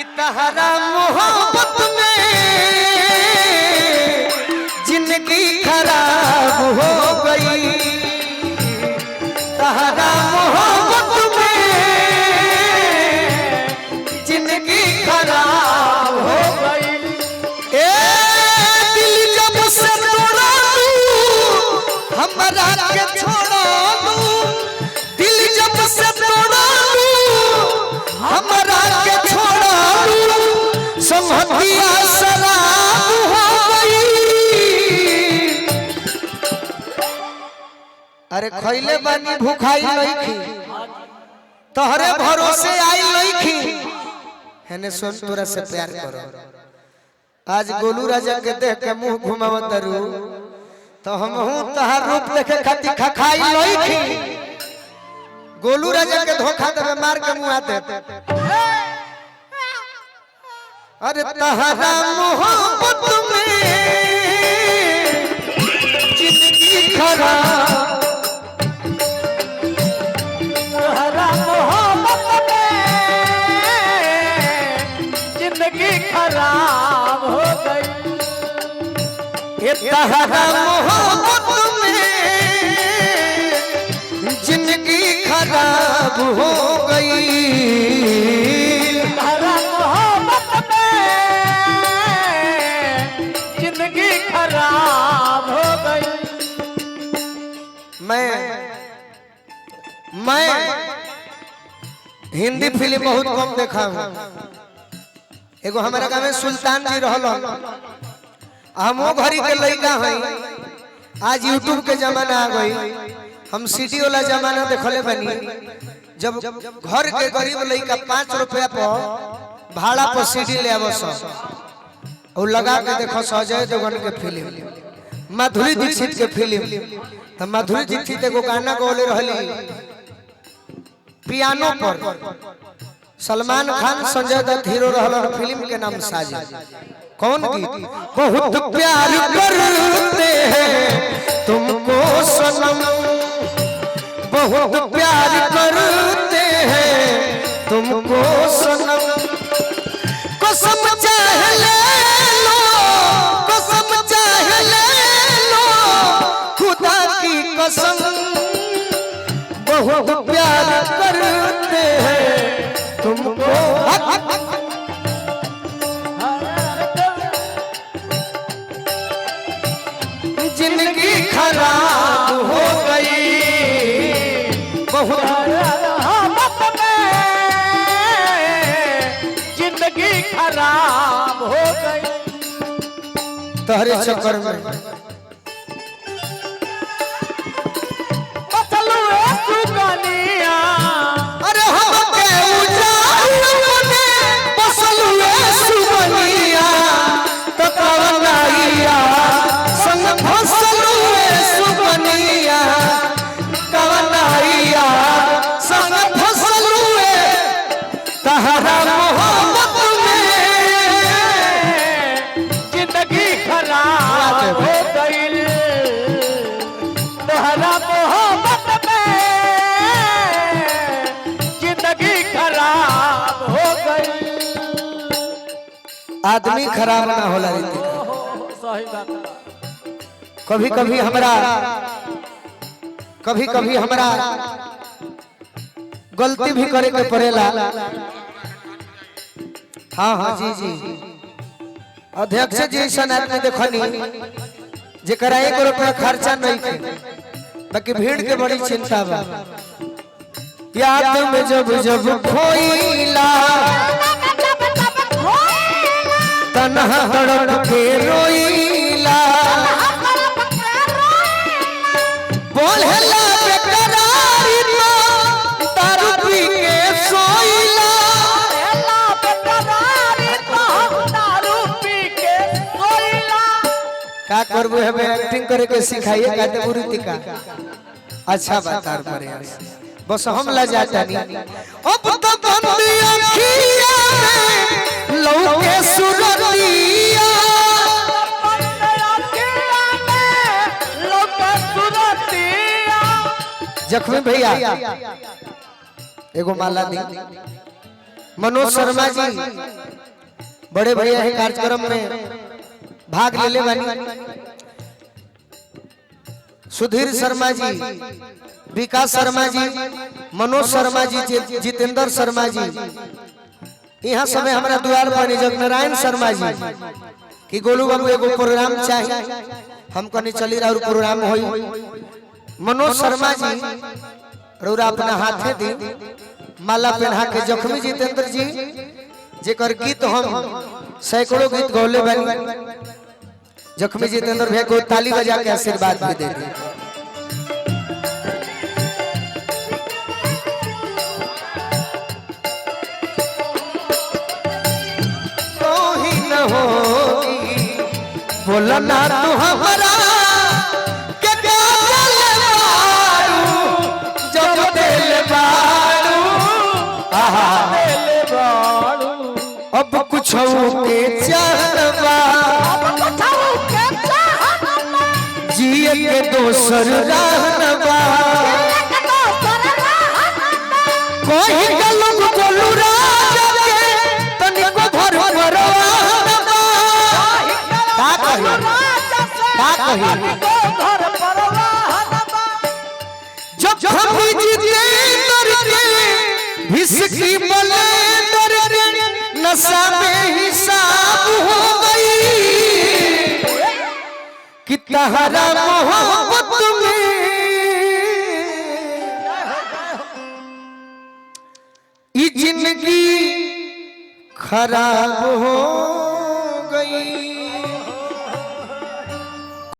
कि तहरा मोहब्बत में जिंदगी खराब हो गई, तहरा मोहब्बत में जिंदगी खराब हो गई। ए दिल जब से तोड़ा तू हमरा के छोड़ा तू, दिल जब से तोड़ा तू हमरा के छोड़ा तू, समझिया शराब हो गई। अरे खइले बानी भूखाई लईखी, तोहरे भरोसे आई लईखी, हेने सुन तोरा से प्यार करो। आज गोलू राजा के देख के मुंह घुमावत रू, तो हम तहार रूप देखे खातिर खखाई लईखी। गोलू राजा के धोखा देवे मार के मुंह आते। अरे तहरा मोहब्बत में जिंदगी खराब, तहरा मोहब्बत में जिंदगी खराब हो गई। ये तहरा मोहब्बत में जिंदगी खराब हो गई। तहरा मोहब्बत में जिंदगी खराब हो गई। मैं हिंदी फिल्म बहुत कम देखा हूँ। एगो हमारा गाँव में सुल्तान जी रहल, हमो घरी के लड़का हैं। आज यूट्यूब के जमाना आ गई, हम सीडी वाला जमाना देखले बनी। जब घर के गरीब लड़का 5 रुपया पर भाड़ा पर सीडी ले आवस और लगा के देखो अजय देवगन के फिल्म, माधुरी दीक्षित के फिल्म। तो माधुरी दीक्षित एगो गाना गौले रहली पियानो पर, सलमान खान संजय दत्त हीरो रहल फिल्म के नाम साजन। कौन गीत? बहुत प्यार करते हैं तुमको सनम, बहुत प्यार करते हैं तुमको सनम, कसम चाहे ले लो, कसम चाहे ले लो, खुदा की कसम, बहुत प्यार करते हैं तुमको। जिंदगी खराब हो गई, बहुत मोहब्बत में जिंदगी खराब हो गई। तोहरे चक्कर में अरे हम के उजाने बसलुए सुबनिया, तो कवनाइया संग फसलुए सुबनिया, कवनाइया संग फसलुए। तहरा मोहब्बत में जिंदगी खराब हो गई, तहरा मोहब्बत में जिंदगी खराब हो गई। आदमी खराब ना होला रीति, सही बात। कभी कभी हमरा गलती भी करे के पड़ेला। हाँ हाँ जी जी, अध्यक्ष जी ऐसा आदमी देखनी जेकरा 1 रुपया खर्चा नहीं के, बाकी भीड़ के बड़ी चिंता बा। याद में जब जब खोइला तन्हा तड़प के रोइला, बोलला बेकरारी तो दारू पी के सोइला, बेकरारी तो दारू पी के सोइला। का करबो हमें एक्टिंग करे के सिखाइए कहते बुरी तिका। अच्छा बात तार पर यार, बस हम ला जाता नहीं। अब तो बंदी अखियां में लौके सुरतिया, जख्मी भैया एगो माला दी, मनोज शर्मा जी बड़े भैया है कार्यक्रम में भाग ले ले बानी। सुधीर शर्मा जी, विकास शर्मा जी, मनोज शर्मा जी, जितेंद्र शर्मा जी, यहाँ समय हमारा द्वार पर जगनारायण शर्मा जी कि गोलू बाबू एगो प्रोग्राम चाहिए, हम कहीं चली रहा प्रोग्राम होई। मनोज शर्मा जी रौरा अपना हाथे दी माला पहना के। जख्मी जितेंद्र जी जेकर गीत हम सैकड़ों गीत गौले बनी, जख्मी जितेंद्र भैया को ताली बजा के आशीर्वाद भी दे दी। तो ही न होगी बोला ना तू हमारा अब कुछ के चाहवा जिए के दोसर रहनवा कोई गलम बोलू राजा के तनिको घर परवानवा का कही जब हम जीते करके हिसकी बले नशा में हिसाब हो गई कि तहरा मोहब्बत में ये जिंदगी खराब हो